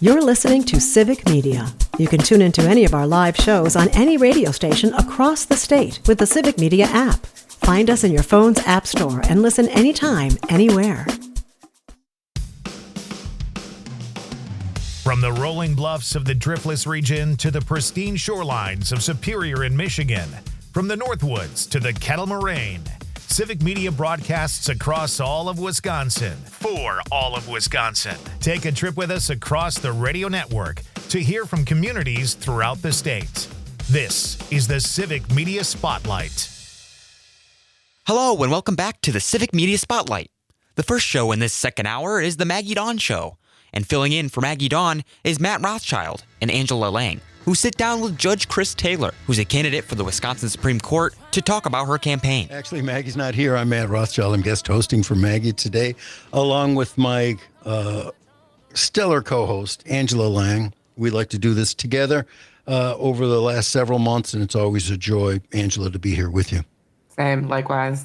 You're listening to Civic Media. You can tune into any of our live shows on any radio station across the state with the Civic Media app. Find us in your phone's app store and listen anytime, anywhere. From the rolling bluffs of the Driftless region to the pristine shorelines of Superior in Michigan, from the Northwoods to the Kettle Moraine, Civic Media broadcasts across all of Wisconsin for all of Wisconsin. Take a trip with us across the radio network to hear from communities throughout the state. This is the Civic Media Spotlight. Hello and welcome back to the Civic Media Spotlight. The first show in this second hour is the Maggie Dawn Show. And filling in for Maggie Daun is Matt Rothschild and Angela Lang, who sit down with Judge Chris Taylor, who's a candidate for the Wisconsin Supreme Court, to talk about her campaign. Actually, Maggie's not here. I'm Matt Rothschild. I'm guest hosting for Maggie today, along with my stellar co-host, Angela Lang. We like to do this together over the last several months, and it's always a joy, Angela, to be here with you. Same, likewise.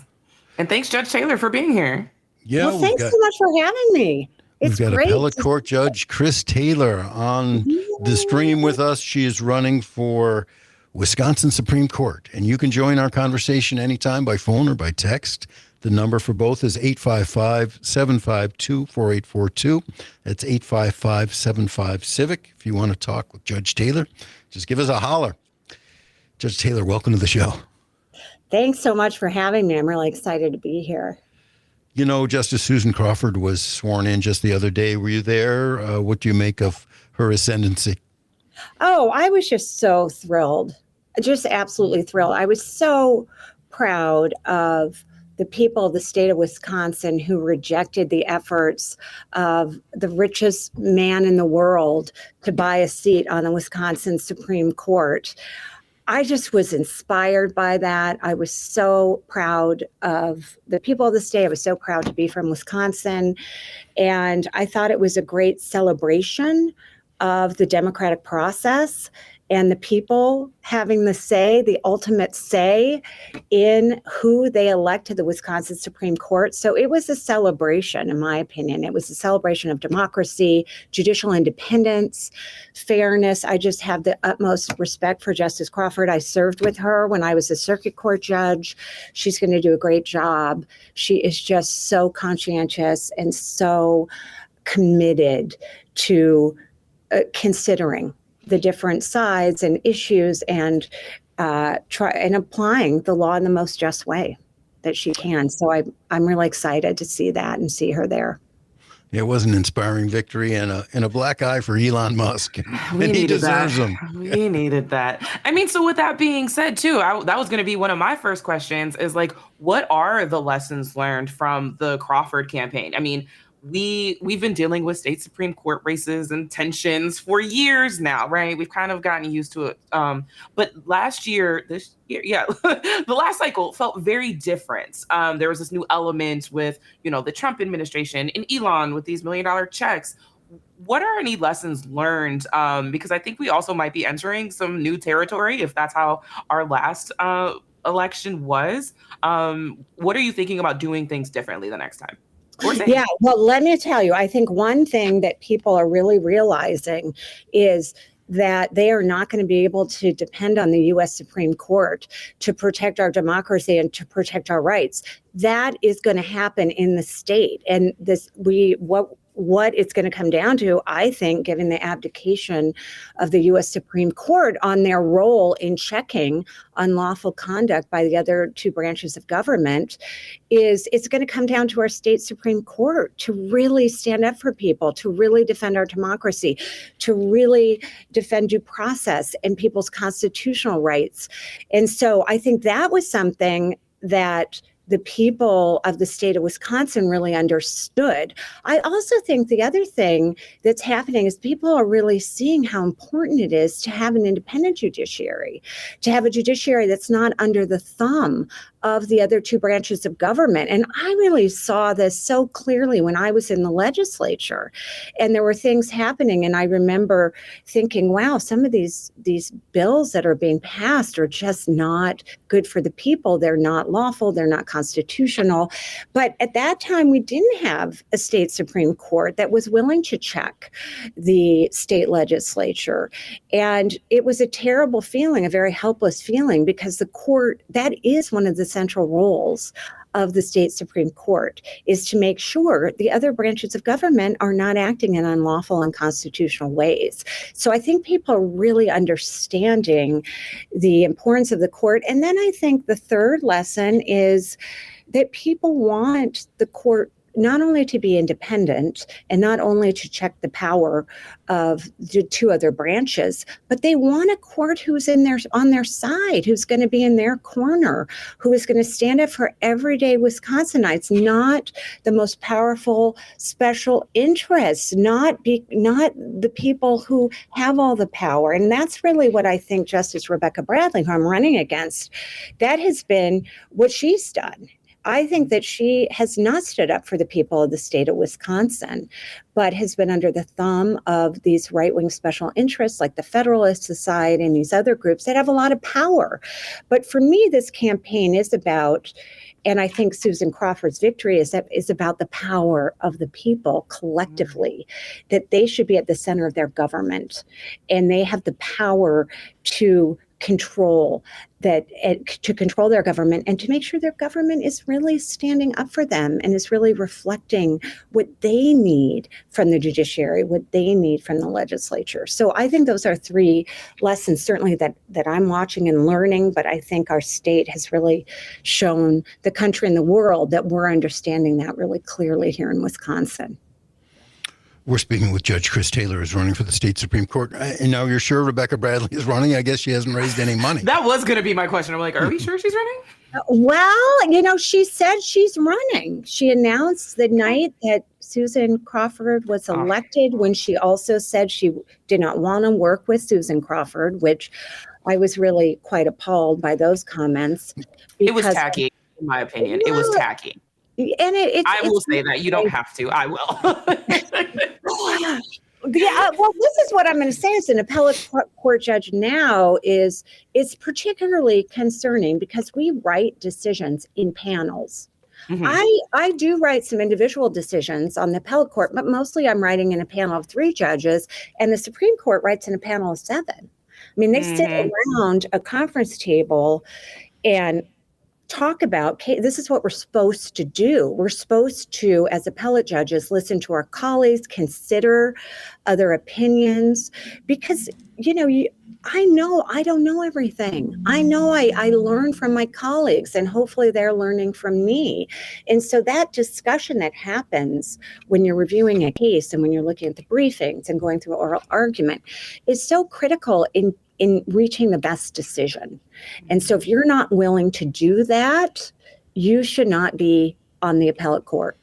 And thanks, Judge Taylor, for being here. Yeah, well, thanks so much for having me. We've got appellate court judge Chris Taylor on the stream with us. She is running for Wisconsin Supreme Court, and you can join our conversation anytime by phone or by text. The number for both is 855-752-4842. That's 855-75-CIVIC. If you want to talk with Judge Taylor, just give us a holler. Judge Taylor, welcome to the show. Thanks so much for having me. I'm really excited to be here. You know, Justice Susan Crawford was sworn in just the other day. Were you there? What do you make of her ascendancy? Oh, I was just so thrilled, just absolutely thrilled. I was so proud of the people of the state of Wisconsin who rejected the efforts of the richest man in the world to buy a seat on the Wisconsin Supreme Court. I just was inspired by that. I was so proud of the people of the state. I was so proud to be from Wisconsin. And I thought it was a great celebration of the democratic process and the people having the say, the ultimate say in who they elect to the Wisconsin Supreme Court. So it was a celebration, in my opinion. It was a celebration of democracy, judicial independence, fairness. I just have the utmost respect for Justice Crawford. I served with her when I was a circuit court judge. She's going to do a great job. She is just so conscientious and so committed to considering the different sides and issues and applying the law in the most just way that she can. So I'm really excited to see that and see her there. It was an inspiring victory and a black eye for Elon Musk. And he deserves them. We needed that. I mean, so with that being said, too, that was going to be one of my first questions is like, what are the lessons learned from the Crawford campaign? I mean, we've been dealing with state Supreme Court races and tensions for years now, right? We've kind of gotten used to it. But this year, the last cycle felt very different. There was this new element with, the Trump administration and Elon with these $1 million checks. What are any lessons learned? Because I think we also might be entering some new territory if that's how our last election was. What are you thinking about doing things differently the next time? Yeah, well, let me tell you, I think one thing that people are really realizing is that they are not going to be able to depend on the U.S. Supreme Court to protect our democracy and to protect our rights. That is going to happen in the state. And what it's going to come down to, I think, given the abdication of the U.S. Supreme Court on their role in checking unlawful conduct by the other two branches of government, is it's going to come down to our state Supreme Court to really stand up for people, to really defend our democracy, to really defend due process and people's constitutional rights. And so I think that was something that the people of the state of Wisconsin really understood. I also think the other thing that's happening is people are really seeing how important it is to have an independent judiciary, to have a judiciary that's not under the thumb of the other two branches of government. And I really saw this so clearly when I was in the legislature, and there were things happening. And I remember thinking, wow, some of these bills that are being passed are just not good for the people. They're not lawful. They're not constitutional. But at that time, we didn't have a state Supreme Court that was willing to check the state legislature. And it was a terrible feeling, a very helpless feeling, because the court, that is one of the central roles of the state Supreme Court, is to make sure the other branches of government are not acting in unlawful and unconstitutional ways. So I think people are really understanding the importance of the court. And then I think the third lesson is that people want the court not only to be independent and not only to check the power of the two other branches, but they want a court who's on their side, who's going to be in their corner, who is going to stand up for everyday Wisconsinites, not the most powerful special interests, not the people who have all the power. And that's really what I think Justice Rebecca Bradley, who I'm running against, that has been what she's done. I think that she has not stood up for the people of the state of Wisconsin, but has been under the thumb of these right-wing special interests like the Federalist Society and these other groups that have a lot of power. But for me, this campaign is about, and I think Susan Crawford's victory is about the power of the people collectively, that they should be at the center of their government, and they have the power to control their government and to make sure their government is really standing up for them and is really reflecting what they need from the judiciary, what they need from the legislature. So I think those are three lessons, certainly that I'm watching and learning, but I think our state has really shown the country and the world that we're understanding that really clearly here in Wisconsin. We're speaking with Judge Chris Taylor, who's running for the state Supreme Court. And now you're sure Rebecca Bradley is running? I guess she hasn't raised any money. That was going to be my question. I'm like, are we sure she's running? Well, she said she's running. She announced the night that Susan Crawford was elected, when she also said she did not want to work with Susan Crawford, which I was really quite appalled by those comments. It was tacky, in my opinion. It was tacky. And I will say that. You don't have to. I will. Yeah, well, this is what I'm going to say as an appellate court judge now is it's particularly concerning because we write decisions in panels. Mm-hmm. I do write some individual decisions on the appellate court, but mostly I'm writing in a panel of 3 judges, and the Supreme Court writes in a panel of 7. I mean, they sit around a conference table and talk about, this is what we're supposed to do. We're supposed to, as appellate judges, listen to our colleagues, consider other opinions, because, I know I don't know everything. I know I learn from my colleagues, and hopefully they're learning from me. And so that discussion that happens when you're reviewing a case and when you're looking at the briefings and going through oral argument is so critical in reaching the best decision. And so if you're not willing to do that, you should not be on the appellate court.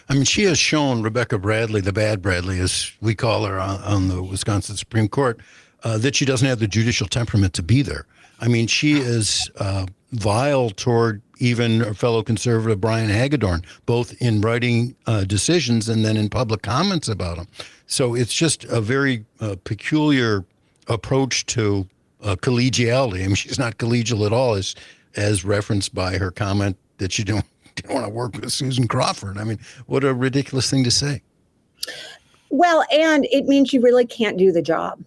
I mean, she has shown, Rebecca Bradley, the bad Bradley, as we call her on the Wisconsin Supreme Court, that she doesn't have the judicial temperament to be there. I mean, she is vile toward even her fellow conservative Brian Hagedorn, both in writing decisions and then in public comments about them. So it's just a very peculiar approach to collegiality. I mean, she's not collegial at all, as referenced by her comment that she didn't want to work with Susan Crawford. I mean, what a ridiculous thing to say. Well, and it means you really can't do the job.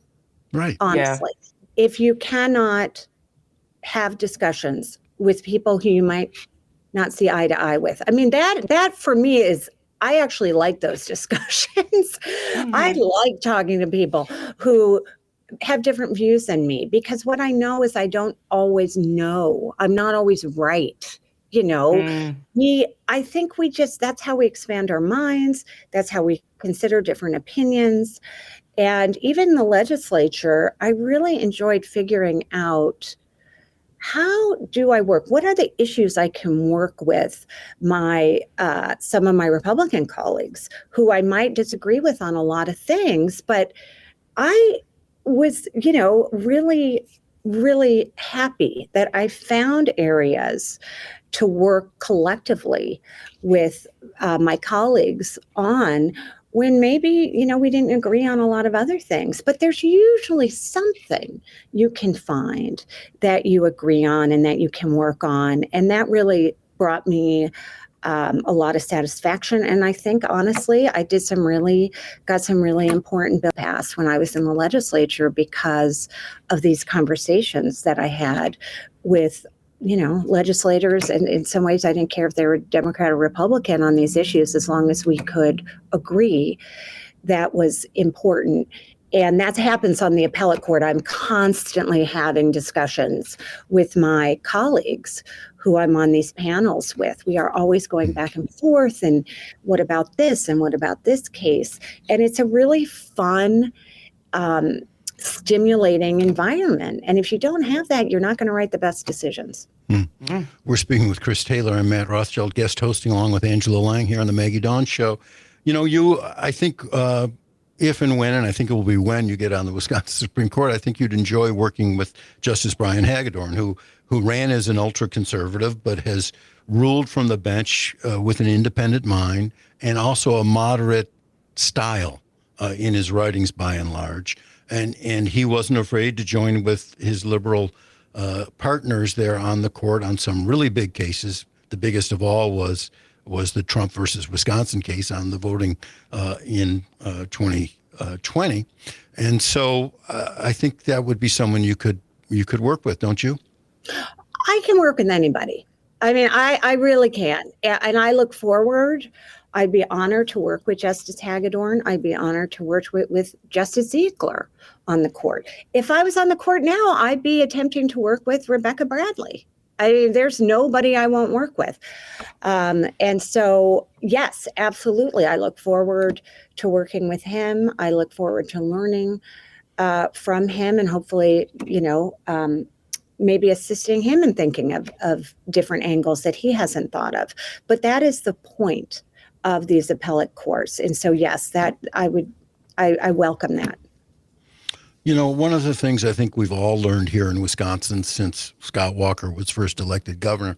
Right. Honestly, if you cannot have discussions with people who you might not see eye to eye with. I mean, that for me is, I actually like those discussions. Mm-hmm. I like talking to people who have different views than me, because what I know is I don't always know. I'm not always right. I think that's how we expand our minds. That's how we consider different opinions. And even in the legislature, I really enjoyed figuring out, how do I work? What are the issues I can work with some of my Republican colleagues who I might disagree with on a lot of things, but I was, really really happy that I found areas to work collectively with my colleagues on when maybe, we didn't agree on a lot of other things, but there's usually something you can find that you agree on and that you can work on. And that really brought me a lot of satisfaction. And I think, honestly, I got some really important bill passed when I was in the legislature because of these conversations that I had with legislators. And in some ways, I didn't care if they were Democrat or Republican on these issues, as long as we could agree. That was important. And that happens on the appellate court. I'm constantly having discussions with my colleagues who I'm on these panels with. We are always going back and forth. And what about this? And what about this case? And it's a really fun, stimulating environment. And if you don't have that, you're not going to write the best decisions. We're speaking with Chris Taylor and Matt Rothschild, guest hosting along with Angela Lang here on the Maggie Dawn Show. I think if and when, and I think it will be when you get on the Wisconsin Supreme Court, I think you'd enjoy working with Justice Brian Hagedorn, who ran as an ultra-conservative but has ruled from the bench with an independent mind and also a moderate style in his writings by and large. And he wasn't afraid to join with his liberal partners there on the court on some really big cases. The biggest of all was the Trump versus Wisconsin case on the voting in 2020. And so I think that would be someone you could work with, don't you? I can work with anybody. I mean, I really can. And I look forward. I'd be honored to work with Justice Hagedorn. I'd be honored to work with Justice Ziegler on the court. If I was on the court now, I'd be attempting to work with Rebecca Bradley. I mean, there's nobody I won't work with. And so, yes, absolutely. I look forward to working with him. I look forward to learning from him and hopefully, maybe assisting him in thinking of different angles that he hasn't thought of. But that is the point of these appellate courts. And so, yes, that I welcome that. One of the things I think we've all learned here in Wisconsin since Scott Walker was first elected governor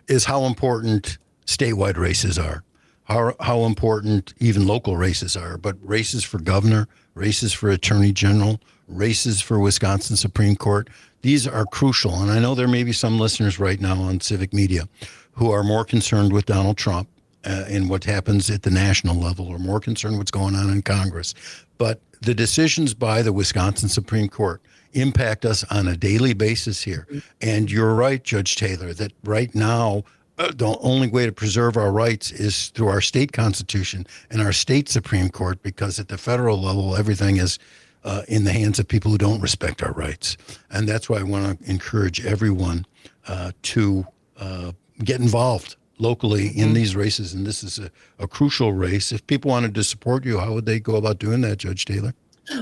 is how important statewide races are, how important even local races are, but races for governor, races for attorney general, races for Wisconsin Supreme Court, these are crucial. And I know there may be some listeners right now on Civic Media who are more concerned with Donald Trump and what happens at the national level, or more concerned what's going on in Congress. But the decisions by the Wisconsin Supreme Court impact us on a daily basis here. And you're right, Judge Taylor, that right now, the only way to preserve our rights is through our state constitution and our state Supreme Court, because at the federal level, everything is in the hands of people who don't respect our rights. And that's why I want to encourage everyone to get involved locally in these races. And this is a crucial race. If people wanted to support you, how would they go about doing that, Judge Taylor?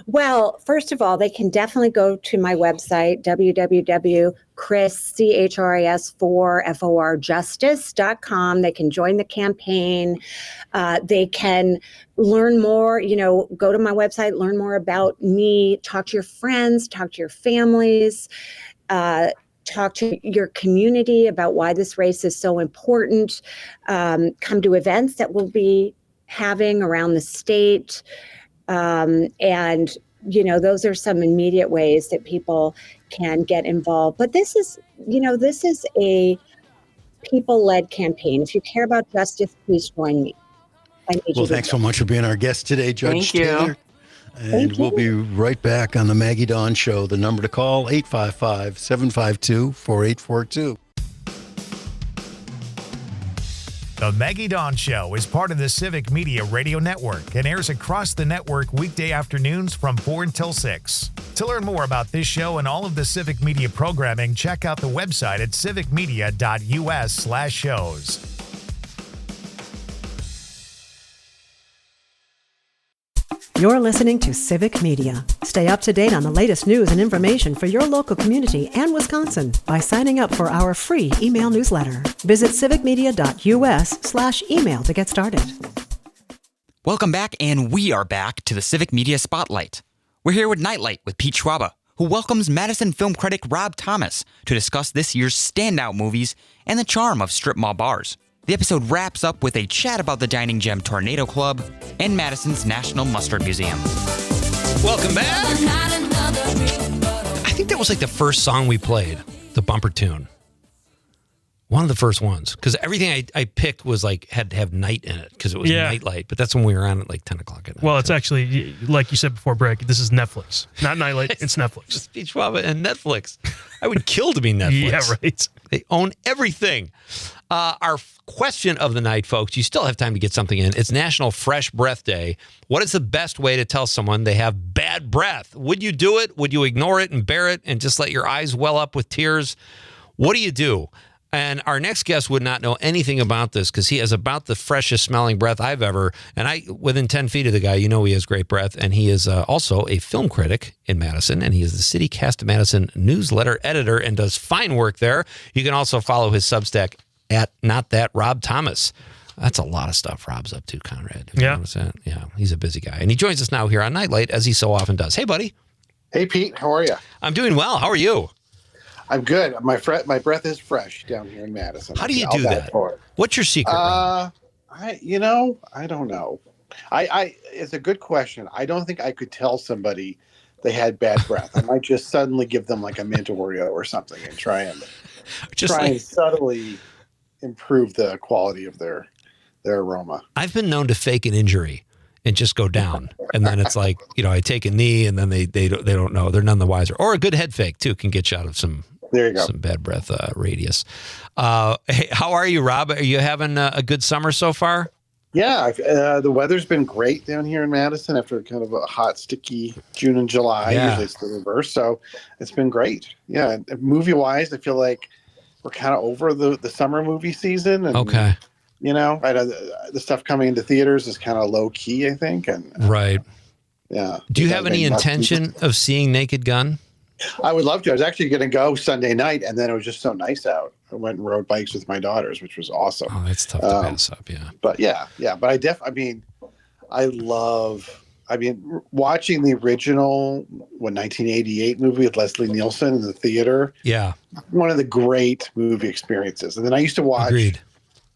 Well, first of all, they can definitely go to my website, www.chris4justice.com. They can join the campaign. They can learn more, go to my website, learn more about me, talk to your friends, talk to your families, talk to your community about why this race is so important. Come to events that we'll be having around the state. And, those are some immediate ways that people can get involved. But this is a people-led campaign. If you care about justice, please join me. Well, thanks so much for being our guest today, Judge Taylor. And we'll be right back on the Maggie Dawn Show. The number to call, 855-752-4842. The Maggie Dawn Show is part of the Civic Media Radio Network and airs across the network weekday afternoons from 4 until 6. To learn more about this show and all of the Civic Media programming, check out the website at civicmedia.us/shows. You're listening to Civic Media. Stay up to date on the latest news and information for your local community and Wisconsin by signing up for our free email newsletter. Visit civicmedia.us/email to get started. Welcome back, and we are back to the Civic Media Spotlight. We're here with Nite Lite with Pete Schwaba, who welcomes Madison film critic Rob Thomas to discuss this year's standout movies and the charm of strip mall bars. The episode wraps up with a chat about the dining gem Tornado Club and Madison's National Mustard Museum. Welcome back. I think that was like the first song we played, the bumper tune. One of the first ones, because everything I picked was like had to have night in it because it was Nite Lite. But that's when we were on at like 10 o'clock at night. Well, it's actually, like you said before break, this is Netflix. Not Nite Lite, it's Netflix. It's Pete Schwaba and Netflix. I would kill to be Netflix. Yeah, right. They own everything. Our question of the night, folks, you still have time to get something in. It's National Fresh Breath Day. What is the best way to tell someone they have bad breath? Would you do it? Would you ignore it and bear it and just let your eyes well up with tears? What do you do? And our next guest would not know anything about this because he has about the freshest smelling breath I've ever. And within 10 feet of the guy, you know he has great breath. And he is also a film critic in Madison. And he is the City Cast of Madison newsletter editor and does fine work there. You can also follow his Substack at Not That Rob Thomas. That's a lot of stuff Rob's up to, Conrad. Yeah. Yeah, he's a busy guy. And he joins us now here on Nite Lite, as he so often does. Hey, buddy. Hey, Pete. How are you? I'm doing well. How are you? I'm good. My breath is fresh down here in Madison. How do you do that? What's your secret? I don't know. It's a good question. I don't think I could tell somebody they had bad breath. I might just suddenly give them like a mint Oreo or something and try and subtly improve the quality of their aroma. I've been known to fake an injury and just go down. And then it's like, I take a knee and then they don't know. They're none the wiser. Or a good head fake too can get you out of some bad breath radius. Hey, how are you, Rob? Are you having a good summer so far? Yeah, the weather's been great down here in Madison after kind of a hot, sticky June and July. Yeah. Usually it's the reverse, so it's been great. Yeah, movie-wise, I feel like we're kind of over the summer movie season. And, okay. The stuff coming into theaters is kind of low-key, I think. And right. Yeah. Do you have any intention of seeing Naked Gun? I would love to. I was actually going to go Sunday night, and then it was just so nice out. I went and rode bikes with my daughters, which was awesome. Oh, that's tough to pass up, yeah. But watching the original 1988 movie with Leslie Nielsen in the theater. Yeah. One of the great movie experiences. And then I used to watch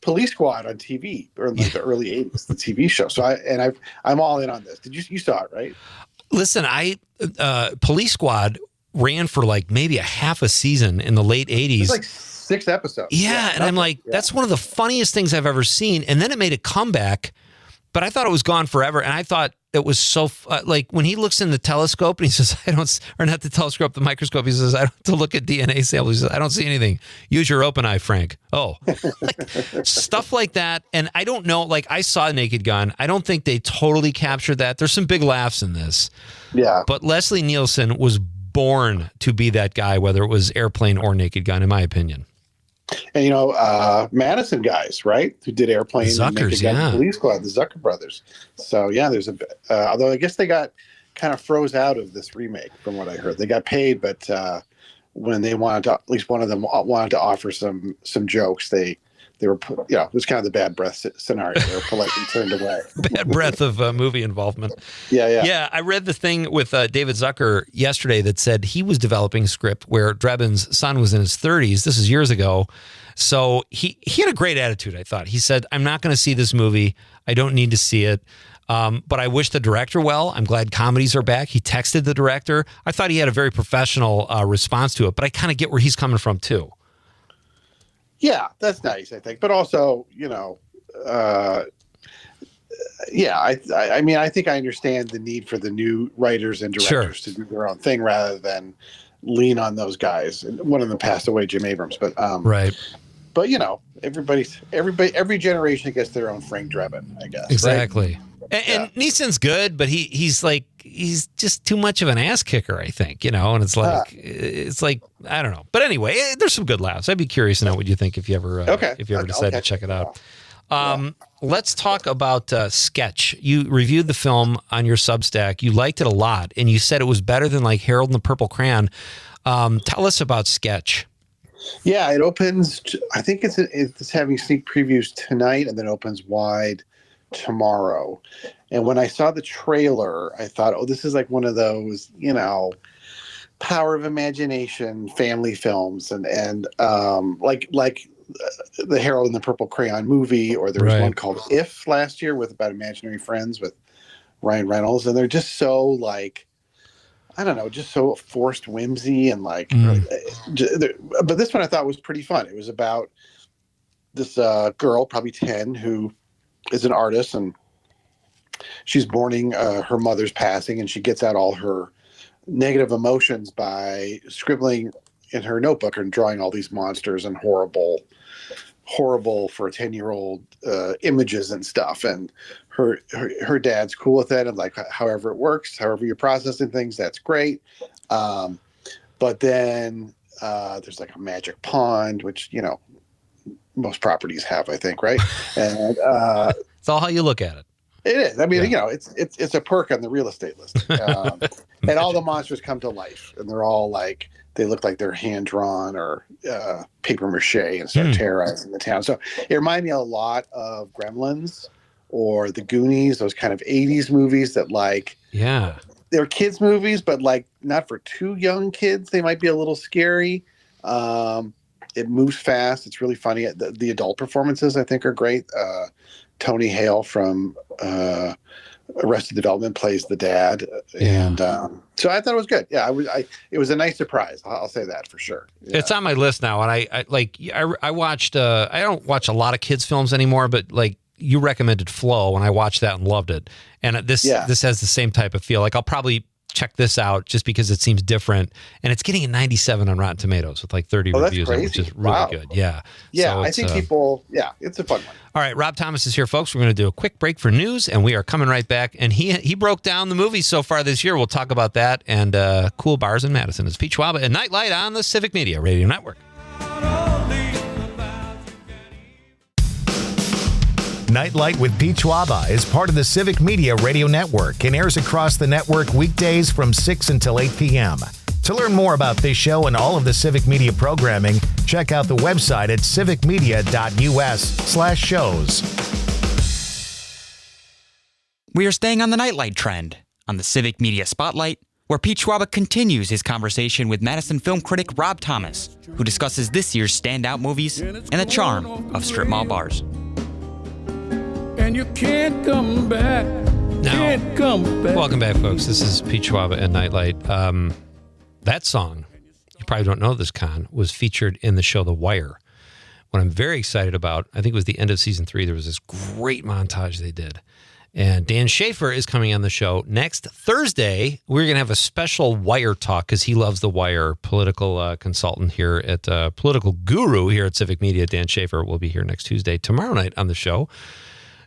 Police Squad on TV or in the early 80s, the TV show. So I'm all in on this. You saw it, right? Listen, Police Squad ran for like maybe a half a season in the late 80s. It's like 6 episodes. Yeah, and I'm like, that's one of the funniest things I've ever seen. And then it made a comeback, but I thought it was gone forever. And I thought it was so, like when he looks in the telescope and he says, not the telescope, the microscope, he says, I don't have to look at DNA samples. He says, I don't see anything. Use your open eye, Frank. Oh, stuff like that. And I don't know, like I saw Naked Gun. I don't think they totally captured that. There's some big laughs in this. Yeah. But Leslie Nielsen was born to be that guy, whether it was Airplane or Naked Gun, in my opinion. And Madison guys, right, who did Airplane, Zuckers, and Naked Gun, Police Squad, the Zucker brothers. So yeah, there's although I guess they got kind of froze out of this remake, from what I heard. They got paid, but when they wanted to, at least one of them wanted to offer some jokes, they were, it was kind of the bad breath scenario. They were politely turned away. Bad breath of movie involvement. Yeah. I read the thing with David Zucker yesterday that said he was developing a script where Drebin's son was in his 30s. This is years ago. So he had a great attitude, I thought. He said, I'm not going to see this movie. I don't need to see it. But I wish the director well. I'm glad comedies are back. He texted the director. I thought he had a very professional response to it, but I kind of get where he's coming from too. Yeah, that's nice, I think. But also, I think I understand the need for the new writers and directors to do their own thing rather than lean on those guys. And one of them passed away, Jim Abrams. But right. But every generation gets their own Frank Drebin, I guess. Exactly. Right? And Neeson's good, but he's just too much of an ass kicker, I think, and it's like, I don't know. But anyway, there's some good laughs. I'd be curious to know what you think if you ever decide to check it out. Let's talk about Sketch. You reviewed the film on your Substack. You liked it a lot, and you said it was better than like Harold and the Purple Crayon. Tell us about Sketch. Yeah, it opens, I think it's having sneak previews tonight, and then opens wide tomorrow. And when I saw the trailer, I thought, this is like one of those, power of imagination family films, and like the Harold and the Purple Crayon movie, or there was one called If last year about imaginary friends with Ryan Reynolds, and they're just so like, I don't know, just so forced whimsy and like. But this one I thought was pretty fun. It was about this girl, probably 10, who is an artist, and she's mourning her mother's passing, and she gets out all her negative emotions by scribbling in her notebook and drawing all these monsters and horrible for a 10-year-old images and stuff. And her dad's cool with it, and like, however it works, however you're processing things, that's great. But then there's like a magic pond, which, you know, most properties have, I think, right? And it's all how you look at it. It is. I mean, you know, it's a perk on the real estate list. And all the monsters come to life, and they're all like, they look like they're hand drawn or paper mache, and start terrorizing the town. So it reminded me a lot of Gremlins or The Goonies, those kind of 80s movies that like, they're kids movies, but like not for too young kids. They might be a little scary. It moves fast. It's really funny. The adult performances, I think, are great. Tony Hale from Arrested Development plays the dad, and so I thought it was good. Yeah, it was a nice surprise. I'll say that for sure. Yeah. It's on my list now, and I watched. I don't watch a lot of kids films anymore, but like you recommended Flow, and I watched that and loved it. And this has the same type of feel. Like I'll probably check this out just because it seems different, and it's getting a 97 on Rotten Tomatoes with like 30 reviews, which is really good. Yeah. Yeah, so I think people. Yeah, it's a fun one. All right, Rob Thomas is here, folks. We're going to do a quick break for news, and we are coming right back. And he broke down the movies so far this year. We'll talk about that and cool bars in Madison. It's Pete Schwaba and Nite Lite on the Civic Media Radio Network. Nite Lite with Pete Schwaba is part of the Civic Media Radio Network and airs across the network weekdays from 6 until 8 p.m. To learn more about this show and all of the Civic Media programming, check out the website at civicmedia.us/shows. We are staying on the Nite Lite trend on the Civic Media Spotlight, where Pete Schwaba continues his conversation with Madison film critic Rob Thomas, who discusses this year's standout movies and the charm of strip mall bars. And you can't come back. Can't come back. Welcome back, folks. This is Pete Schwaba and Nite Lite. That song, you probably don't know this, Con, was featured in the show The Wire. What I'm very excited about, I think it was the end of season 3, there was this great montage they did. And Dan Schaefer is coming on the show next Thursday. We're going to have a special Wire talk because he loves The Wire. Political consultant here at political guru here at Civic Media, Dan Schaefer, will be here next Tuesday. Tomorrow night on the show,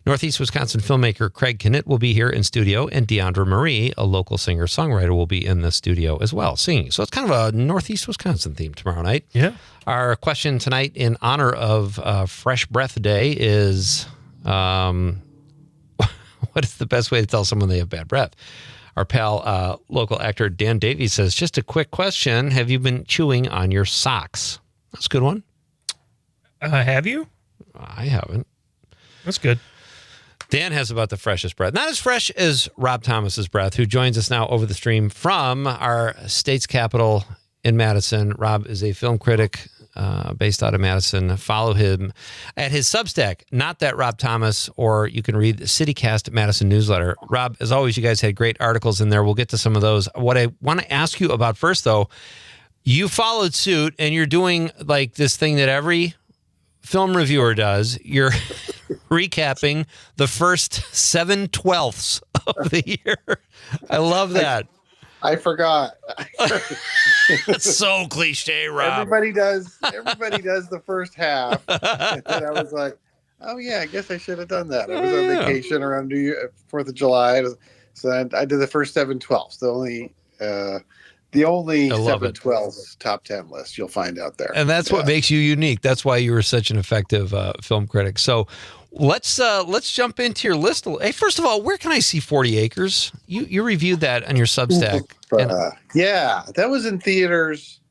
Northeast Wisconsin filmmaker Craig Knitt will be here in studio, and Deandra Marie, a local singer-songwriter, will be in the studio as well, singing. So it's kind of a Northeast Wisconsin theme tomorrow night. Yeah. Our question tonight in honor of Fresh Breath Day is, what is the best way to tell someone they have bad breath? Our pal, local actor Dan Davies says, just a quick question. Have you been chewing on your socks? That's a good one. Have you? I haven't. That's good. Dan has about the freshest breath. Not as fresh as Rob Thomas's breath, who joins us now over the stream from our state's capital in Madison. Rob is a film critic based out of Madison. Follow him at his Substack, Not That Rob Thomas, or you can read the CityCast Madison newsletter. Rob, as always, you guys had great articles in there. We'll get to some of those. What I want to ask you about first, though, you followed suit, and you're doing like this thing that every film reviewer does. You're recapping the first 7/12 of the year. I love that. I forgot. It's so cliche, Rob. Everybody does the first half. And I was like, oh yeah, I guess I should have done that. I was on vacation around 4th of July. So I did the first 7/12. The only 7/12 top 10 list you'll find out there. And that's what makes you unique. That's why you were such an effective film critic. So let's jump into your list. Hey, first of all, where can I see 40 Acres? You reviewed that on your Substack. Yeah, that was in theaters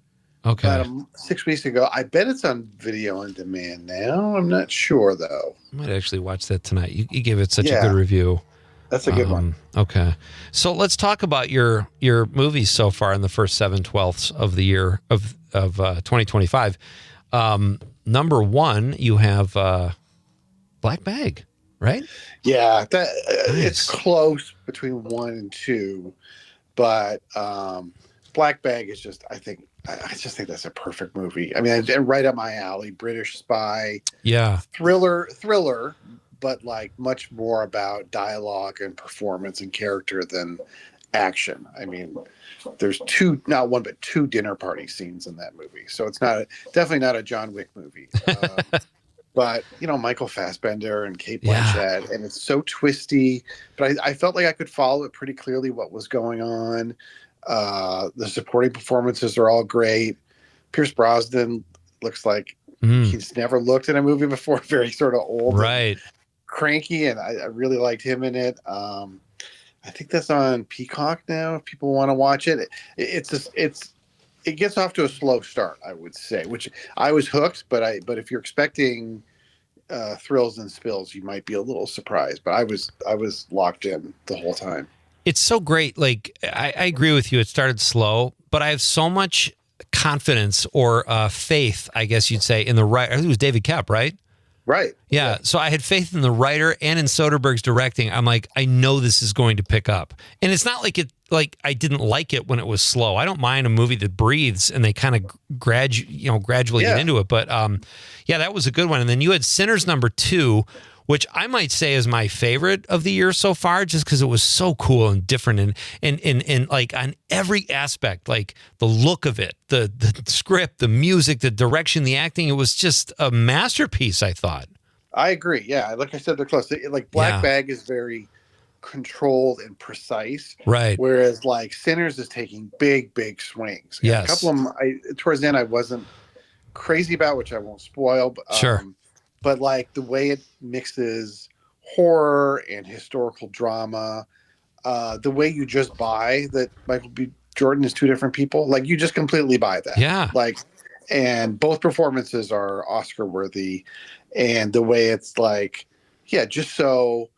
about 6 weeks ago. I bet it's on video on demand now. I'm not sure, though. I might actually watch that tonight. You gave it such a good review. That's a good one. Okay. So let's talk about your movies so far in the first 7/12 of the year of 2025. Number one, you have Black Bag, right? Yeah, that Nice. it's close between 1 and 2, but Black Bag is just I just think that's a perfect movie. I mean, it's right up my alley. British spy, Yeah. thriller, but like much more about dialogue and performance and character than action. I mean, there's not one but two dinner party scenes in that movie, so it's definitely not a John Wick movie. But Michael Fassbender and Kate Blanchett, and it's so twisty. But I felt like I could follow it pretty clearly what was going on. The supporting performances are all great. Pierce Brosnan looks like he's never looked in a movie before. Very sort of old, Right? Cranky, and I really liked him in it. I think that's on Peacock now. If people want to watch it, it gets off to a slow start, I would say. Which I was hooked, but if you're expecting thrills and spills, you might be a little surprised. But I was locked in the whole time. It's so great. Like I agree with you. It started slow, but I have so much confidence or faith, I guess you'd say, in the writer. I think it was David Koepp, right? Right. Yeah. So I had faith in the writer and in Soderbergh's directing. I'm like, I know this is going to pick up. And it's not like I didn't like it when it was slow. I don't mind a movie that breathes and they kind of gradually get into it. But that was a good one. And then you had Sinners number 2, which I might say is my favorite of the year so far, just because it was so cool and different and like on every aspect, like the look of it, the script, the music, the direction, the acting. It was just a masterpiece, I thought. I agree. Yeah, like I said, they're close. Like Black Bag is very controlled and precise, right? Whereas like Sinners is taking big swings. And a couple of them, towards the end, I wasn't crazy about, which I won't spoil. But, sure. But like the way it mixes horror and historical drama, the way you just buy that Michael B. Jordan is two different people, like you just completely buy that. Yeah. Like, and both performances are Oscar worthy, and the way it's like, just so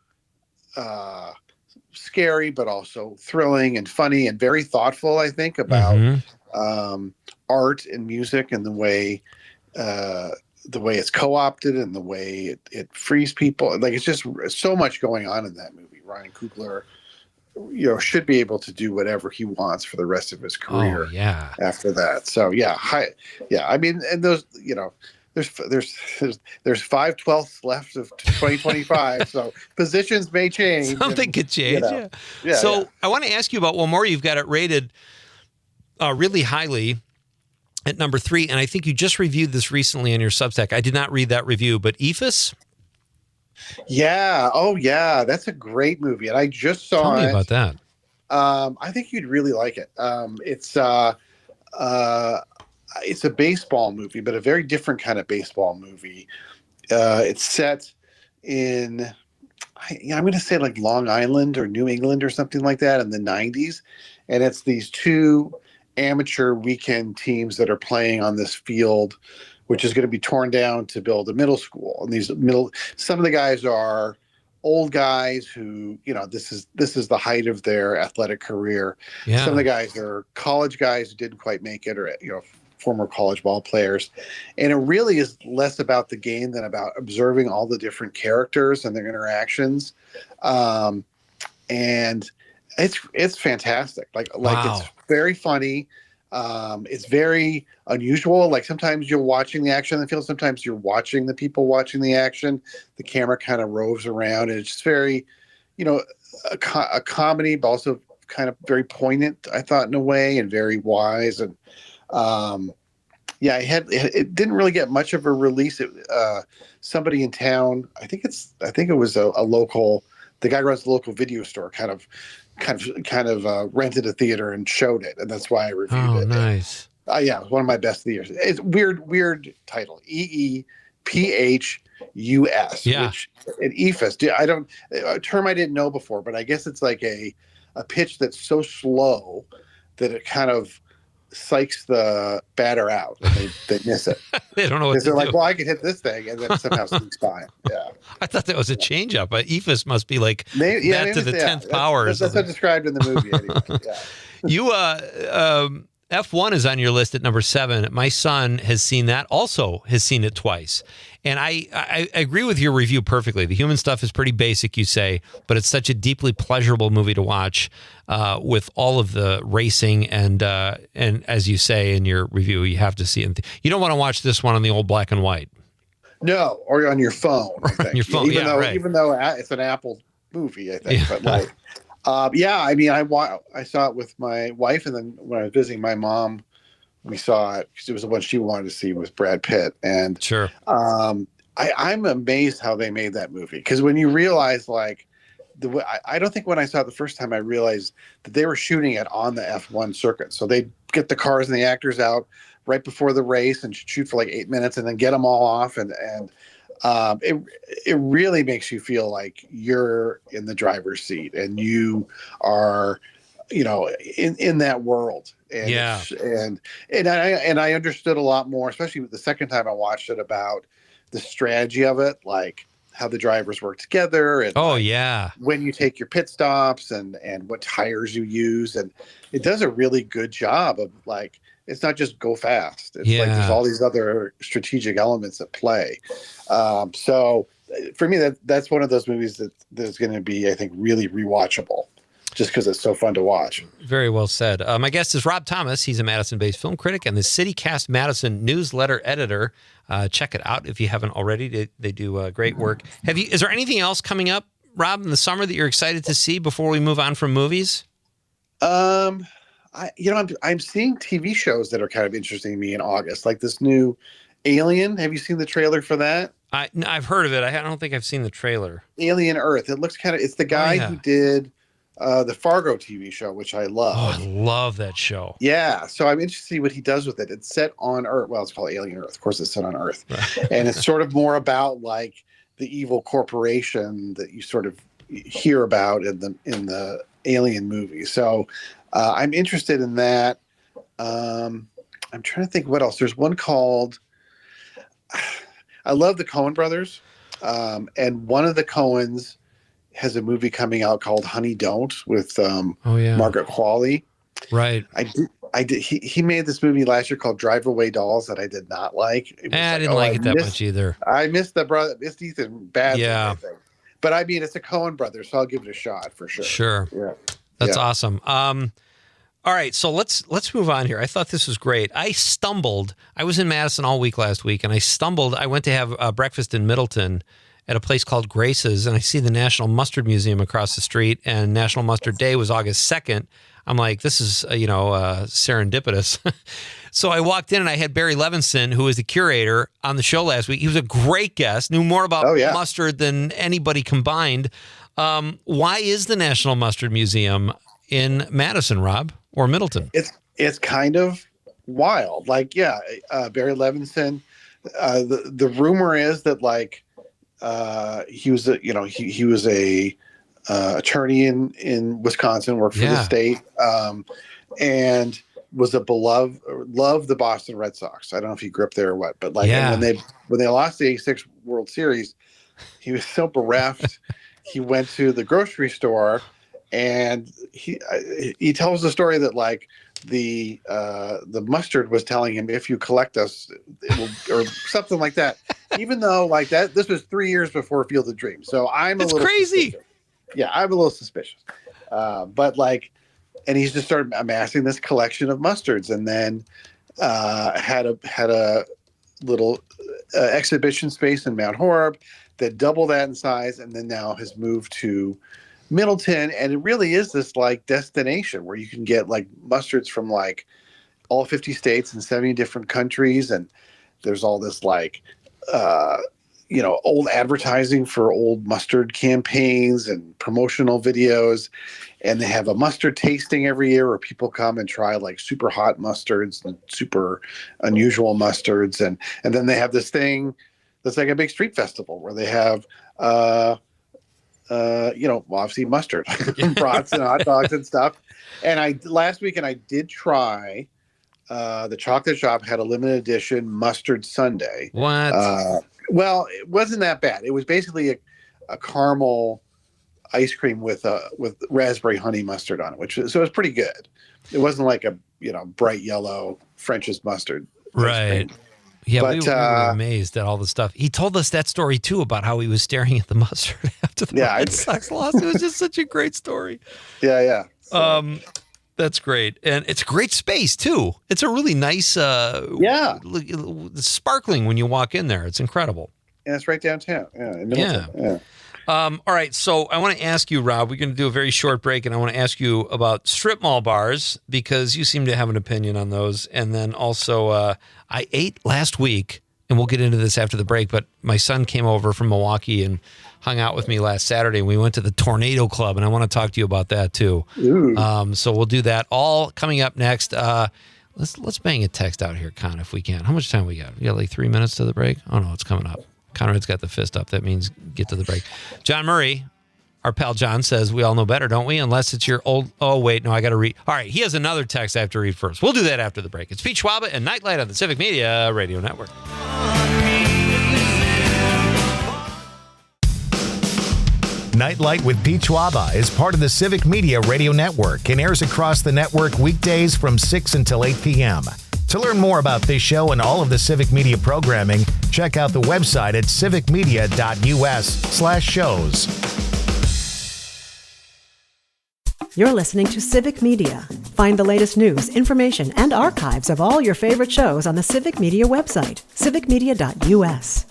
scary, but also thrilling and funny and very thoughtful. I think about art and music and the way it's co-opted and the way it frees people. Like it's just so much going on in that movie. Ryan Coogler, should be able to do whatever he wants for the rest of his career. Oh, yeah. After that. So I mean, and those, there's 5/12 left of 2025. So positions may change. Something could change. So I want to ask you about one more. You've got it rated really highly at number 3, and I think you just reviewed this recently on your Substack. I did not read that review, but EFIS? Yeah. Oh, yeah. That's a great movie, and I just saw it. Tell me about that. I think you'd really like it. It's a baseball movie, but a very different kind of baseball movie. It's set in, I'm going to say like Long Island or New England or something like that in the 90s, and it's these two amateur weekend teams that are playing on this field, which is going to be torn down to build a middle school. And some of the guys are old guys who, this is the height of their athletic career. Yeah. Some of the guys are college guys who didn't quite make it, or former college ball players. And it really is less about the game than about observing all the different characters and their interactions. And it's fantastic. Like Wow. It's very funny. It's very unusual. Like sometimes you're watching the action on the field. Sometimes you're watching the people watching the action. The camera kind of roves around, and it's just very, a comedy, but also kind of very poignant, I thought, in a way, and very wise. And it didn't really get much of a release. Somebody in town, I think it was a local. The guy runs the local video store, kind of rented a theater and showed it, and that's why I reviewed it. Oh, nice. It was one of my best of the year. It's weird title, EEPHUS. Yeah. Which an EFIS. A term I didn't know before, but I guess it's like a pitch that's so slow that it kind of psychs the batter out, and they miss it. They don't know what to they're do. like, well, I could hit this thing, and then somehow sneaks by. Yeah, I thought that was a changeup. Ephus must be like maybe, that to the 10th power. That's what's described in the movie. Anyway. Yeah. You F1 is on your list at number 7. My son has seen that, also has seen it twice. And I agree with your review perfectly. The human stuff is pretty basic, you say, but it's such a deeply pleasurable movie to watch with all of the racing. And as you say in your review, you have to see it. You don't want to watch this one on the old black and white. No, or on your phone. I think. On your phone, even though it's an Apple movie, I think. Yeah. But like, I mean, I saw it with my wife, and then when I was visiting my mom, we saw it because it was the one she wanted to see with Brad Pitt. And sure, I'm amazed how they made that movie, because when you realize, like, I don't think when I saw it the first time I realized that they were shooting it on the F1 circuit. So they get the cars and the actors out right before the race and shoot for like 8 minutes and then get them all off, and it really makes you feel like you're in the driver's seat and you are, in that world. And yeah. And I understood a lot more, especially the second time I watched it, about the strategy of it, like how the drivers work together, and when you take your pit stops and what tires you use. And it does a really good job of, like, it's not just go fast. It's like there's all these other strategic elements at play. So for me, that's one of those movies that's going to be, I think, really rewatchable, just because it's so fun to watch. Very well said. My guest is Rob Thomas. He's a Madison-based film critic and the CityCast Madison newsletter editor. Check it out if you haven't already. They do great work. Is there anything else coming up, Rob, in the summer that you're excited to see before we move on from movies? I'm seeing TV shows that are kind of interesting to me in August, like this new Alien. Have you seen the trailer for that? I've heard of it. I don't think I've seen the trailer. Alien Earth. It looks it's the guy who did the Fargo TV show, which I love. Oh, I love that show. Yeah. So I'm interested to see what he does with it. It's set on Earth. Well, it's called Alien Earth. Of course, it's set on Earth. And it's sort of more about, like, the evil corporation that you sort of hear about in the Alien movie. So I'm interested in that. I'm trying to think what else. There's one called, I love the Coen brothers. And one of the Coens has a movie coming out called Honey Don't with Margaret Qualley. Right. I did. He made this movie last year called Drive Away Dolls that I did not like. I didn't like it that much either. I missed it's Ethan badly. Yeah. I think. But I mean, it's a Coen brothers, so I'll give it a shot for sure. Sure. Yeah. That's awesome. All right, so let's move on here. I thought this was great. I was in Madison all week last week, and I went to have breakfast in Middleton at a place called Grace's, and I see the National Mustard Museum across the street, and National Mustard Day was August 2nd. I'm like, this is, serendipitous. So I walked in, and I had Barry Levinson, who was the curator, on the show last week. He was a great guest, knew more about mustard than anybody combined. Why is the National Mustard Museum in Madison, Rob, or Middleton? It's kind of wild. Like, Barry Levinson. The rumor is that, like, he was a attorney in Wisconsin, worked for the state, and was loved the Boston Red Sox. I don't know if he grew up there or what, but when they lost the '86 World Series, he was so bereft. He went to the grocery store, and he tells the story that, like, the mustard was telling him, if you collect us, or something like that. Even though, like, that, this was 3 years before Field of Dreams, so I'm a little crazy. Suspicious. Yeah, I'm a little suspicious. But, like, and he's just started amassing this collection of mustards, and then had a little exhibition space in Mount Horeb that doubled that in size, and then now has moved to Middleton. And it really is this, like, destination where you can get, like, mustards from, like, all 50 states and 70 different countries. And there's all this, like, old advertising for old mustard campaigns and promotional videos. And they have a mustard tasting every year where people come and try, like, super hot mustards and super unusual mustards. And then they have this thing that's like a big street festival where they have, obviously mustard, brats and hot dogs and stuff. And last weekend I did try the chocolate shop had a limited edition mustard sundae. What? Well, it wasn't that bad. It was basically a caramel ice cream with raspberry honey mustard on it, so it was pretty good. It wasn't like a bright yellow French's mustard. Right. Yeah, we were amazed at all the stuff. He told us that story too about how he was staring at the mustard after the Red Sox lost. It was just such a great story. Yeah. So. That's great. And it's a great space too. It's a really nice sparkling when you walk in there. It's incredible. And it's right downtown. Yeah. All right, so I want to ask you, Rob, we're going to do a very short break, and I want to ask you about strip mall bars because you seem to have an opinion on those. And then also, I ate last week, and we'll get into this after the break, but my son came over from Milwaukee and hung out with me last Saturday, and we went to the Tornado Club, and I want to talk to you about that too. So we'll do that all coming up next. Let's bang a text out here, Con, if we can. How much time we got? We got like 3 minutes to the break? Oh, no, it's coming up. Conrad's got the fist up. That means get to the break. John Murray, our pal John, says we all know better, don't we? Unless it's your old... Oh, wait. No, I got to read. All right. He has another text I have to read first. We'll do that after the break. It's Pete Schwaba and Nite Lite on the Civic Media Radio Network. Nite Lite with Pete Schwaba is part of the Civic Media Radio Network and airs across the network weekdays from 6 until 8 p.m. To learn more about this show and all of the Civic Media programming, check out the website at civicmedia.us/shows. You're listening to Civic Media. Find the latest news, information, and archives of all your favorite shows on the Civic Media website, civicmedia.us.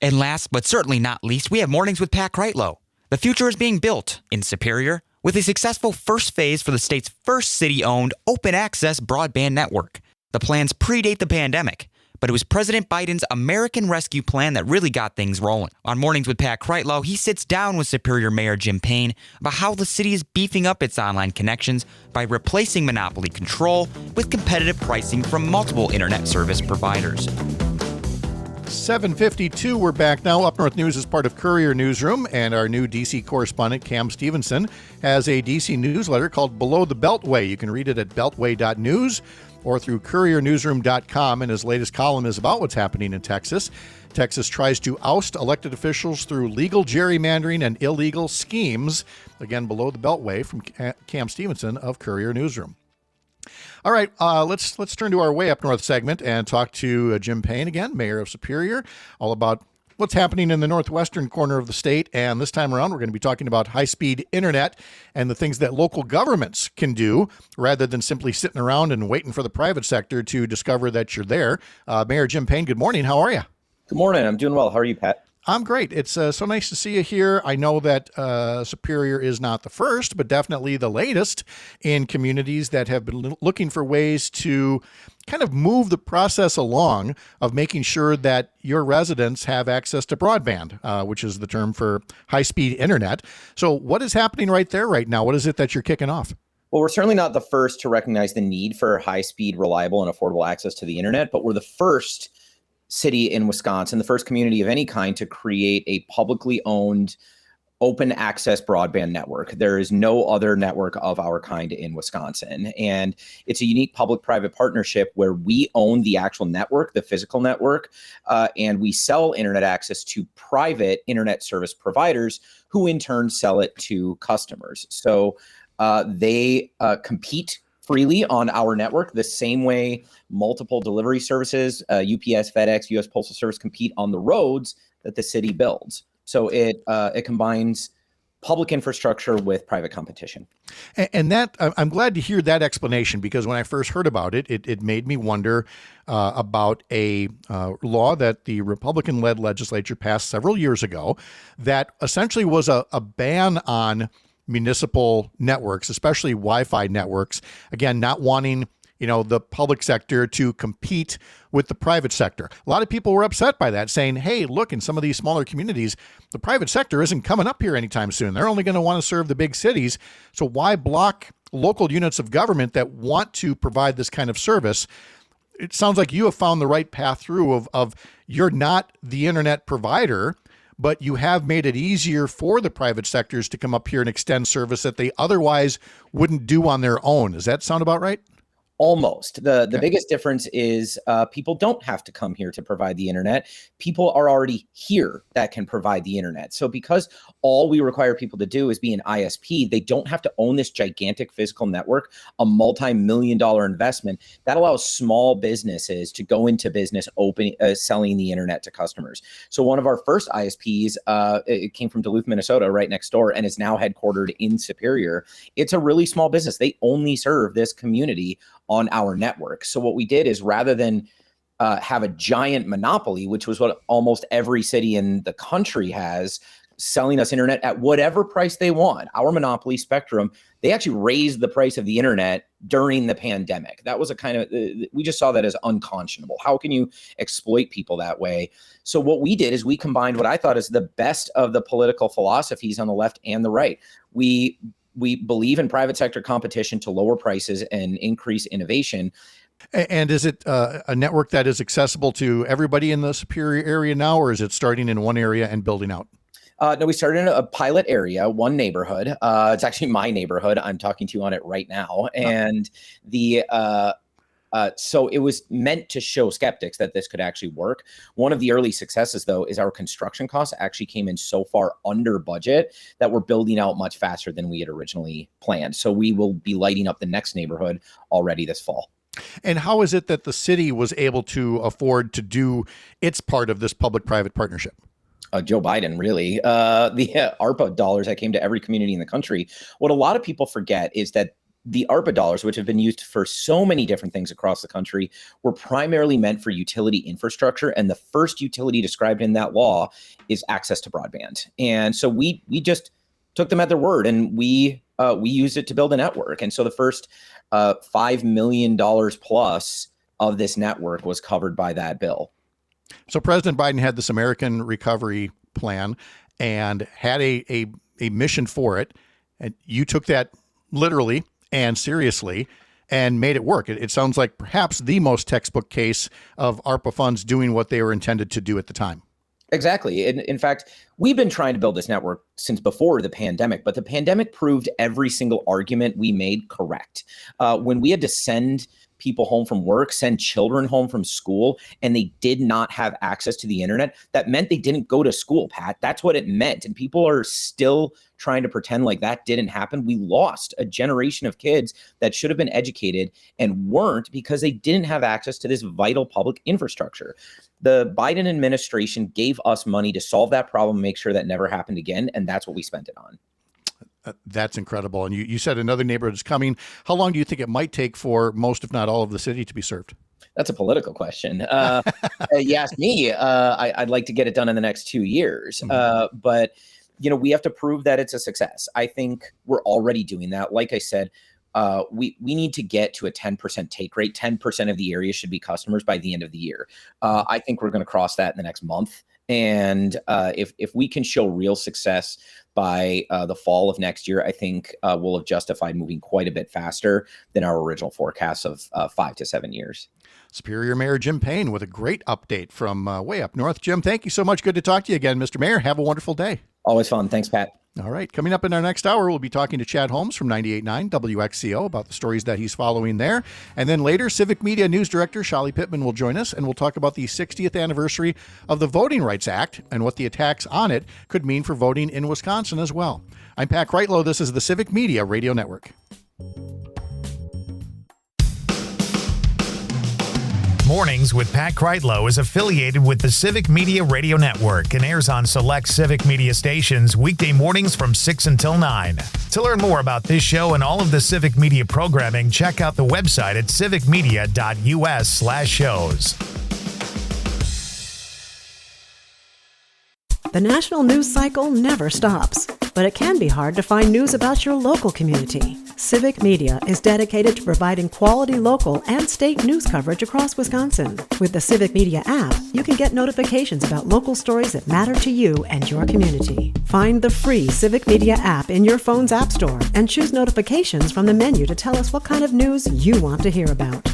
And last but certainly not least, we have Mornings with Pat Kreitlow. The future is being built in Superior with a successful first phase for the state's first city-owned open-access broadband network. The plans predate the pandemic, but it was President Biden's American Rescue Plan that really got things rolling. On Mornings with Pat Kreitlow, he sits down with Superior Mayor Jim Paine about how the city is beefing up its online connections by replacing monopoly control with competitive pricing from multiple internet service providers. 7:52, we're back now. Up North News is part of Courier Newsroom, and our new D.C. correspondent, Cam Stevenson, has a D.C. newsletter called Below the Beltway. You can read it at beltway.news or through couriernewsroom.com, and his latest column is about what's happening in Texas. Texas tries to oust elected officials through legal gerrymandering and illegal schemes. Again, Below the Beltway from Cam Stevenson of Courier Newsroom. All right, let's turn to our Way Up North segment and talk to Jim Paine again, Mayor of Superior, all about what's happening in the northwestern corner of the state. And this time around, we're going to be talking about high-speed internet and the things that local governments can do rather than simply sitting around and waiting for the private sector to discover that you're there. Mayor Jim Paine, good morning. How are you? Good morning. I'm doing well. How are you, Pat? I'm great. It's so nice to see you here. I know that Superior is not the first, but definitely the latest in communities that have been looking for ways to kind of move the process along of making sure that your residents have access to broadband, which is the term for high-speed internet. So what is happening right there right now? What is it that you're kicking off? Well, we're certainly not the first to recognize the need for high-speed, reliable, and affordable access to the internet, but we're the first city in Wisconsin, the first community of any kind to create a publicly owned open access broadband network. There is no other network of our kind in Wisconsin. And it's a unique public-private partnership where we own the actual network, the physical network, and we sell internet access to private internet service providers who in turn sell it to customers. So they compete freely on our network, the same way multiple delivery services, UPS, FedEx, U.S. Postal Service compete on the roads that the city builds. So it combines public infrastructure with private competition. And that I'm glad to hear that explanation, because when I first heard about it, it made me wonder about a law that the Republican-led legislature passed several years ago that essentially was a ban on municipal networks, especially Wi-Fi networks, again, not wanting, the public sector to compete with the private sector. A lot of people were upset by that, saying, hey, look, in some of these smaller communities, the private sector isn't coming up here anytime soon. They're only going to want to serve the big cities. So why block local units of government that want to provide this kind of service? It sounds like you have found the right path through of you're not the internet provider, but you have made it easier for the private sectors to come up here and extend service that they otherwise wouldn't do on their own. Does that sound about right? Almost. The biggest difference is people don't have to come here to provide the internet. People are already here that can provide the internet. So because all we require people to do is be an ISP, they don't have to own this gigantic physical network, a multi-million-dollar investment that allows small businesses to go into business selling the internet to customers. So one of our first ISPs, it came from Duluth, Minnesota, right next door, and is now headquartered in Superior. It's a really small business. They only serve this community on our network. So what we did is, rather than have a giant monopoly, which was what almost every city in the country has, selling us internet at whatever price they want, our monopoly, Spectrum, they actually raised the price of the internet during the pandemic. That was a kind of, we just saw that as unconscionable. How can you exploit people that way? So what we did is we combined what I thought is the best of the political philosophies on the left and the right. We believe in private sector competition to lower prices and increase innovation. And is it a network that is accessible to everybody in the Superior area now, or is it starting in one area and building out? No, we started in a pilot area, one neighborhood. It's actually my neighborhood. I'm talking to you on it right now. And so it was meant to show skeptics that this could actually work. One of the early successes, though, is our construction costs actually came in so far under budget that we're building out much faster than we had originally planned. So we will be lighting up the next neighborhood already this fall. And how is it that the city was able to afford to do its part of this public-private partnership? Joe Biden, really. The ARPA dollars that came to every community in the country. What a lot of people forget is that the ARPA dollars, which have been used for so many different things across the country, were primarily meant for utility infrastructure. And the first utility described in that law is access to broadband. And so we just took them at their word, and we used it to build a network. And so the first $5 million plus of this network was covered by that bill. So President Biden had this American Recovery Plan and had a mission for it. And you took that literally and seriously and made it work. It sounds like perhaps the most textbook case of ARPA funds doing what they were intended to do at the time. Exactly. In fact, we've been trying to build this network since before the pandemic, but the pandemic proved every single argument we made correct. When we had to send people home from work, send children home from school, and they did not have access to the internet, that meant they didn't go to school, Pat. That's what it meant. And people are still trying to pretend like that didn't happen. We lost a generation of kids that should have been educated and weren't because they didn't have access to this vital public infrastructure. The Biden administration gave us money to solve that problem, make sure that never happened again, and that's what we spent it on. That's incredible. And you said another neighborhood is coming. How long do you think it might take for most, if not all, of the city to be served? That's a political question. You ask me, I'd like to get it done in the next 2 years. But, we have to prove that it's a success. I think we're already doing that. Like I said, we need to get to a 10% take rate. 10% of the area should be customers by the end of the year. I think we're going to cross that in the next month. And if we can show real success by the fall of next year, I think we'll have justified moving quite a bit faster than our original forecast of 5 to 7 years. Superior Mayor Jim Paine with a great update from way up north. Jim, thank you so much. Good to talk to you again, Mr. Mayor. Have a wonderful day. Always fun. Thanks, Pat. All right. Coming up in our next hour, we'll be talking to Chad Holmes from 98.9 WXCO about the stories that he's following there. And then later, Civic Media News Director Shali Pittman will join us, and we'll talk about the 60th anniversary of the Voting Rights Act and what the attacks on it could mean for voting in Wisconsin as well. I'm Pat Kreitlow. This is the Civic Media Radio Network. Mornings with Pat Krietlow is affiliated with the Civic Media Radio Network and airs on select Civic Media stations weekday mornings from 6 until 9. To learn more about this show and all of the Civic Media programming, check out the website at civicmedia.us/shows. The national news cycle never stops, but it can be hard to find news about your local community. Civic Media is dedicated to providing quality local and state news coverage across Wisconsin. With the Civic Media app, you can get notifications about local stories that matter to you and your community. Find the free Civic Media app in your phone's app store and choose notifications from the menu to tell us what kind of news you want to hear about.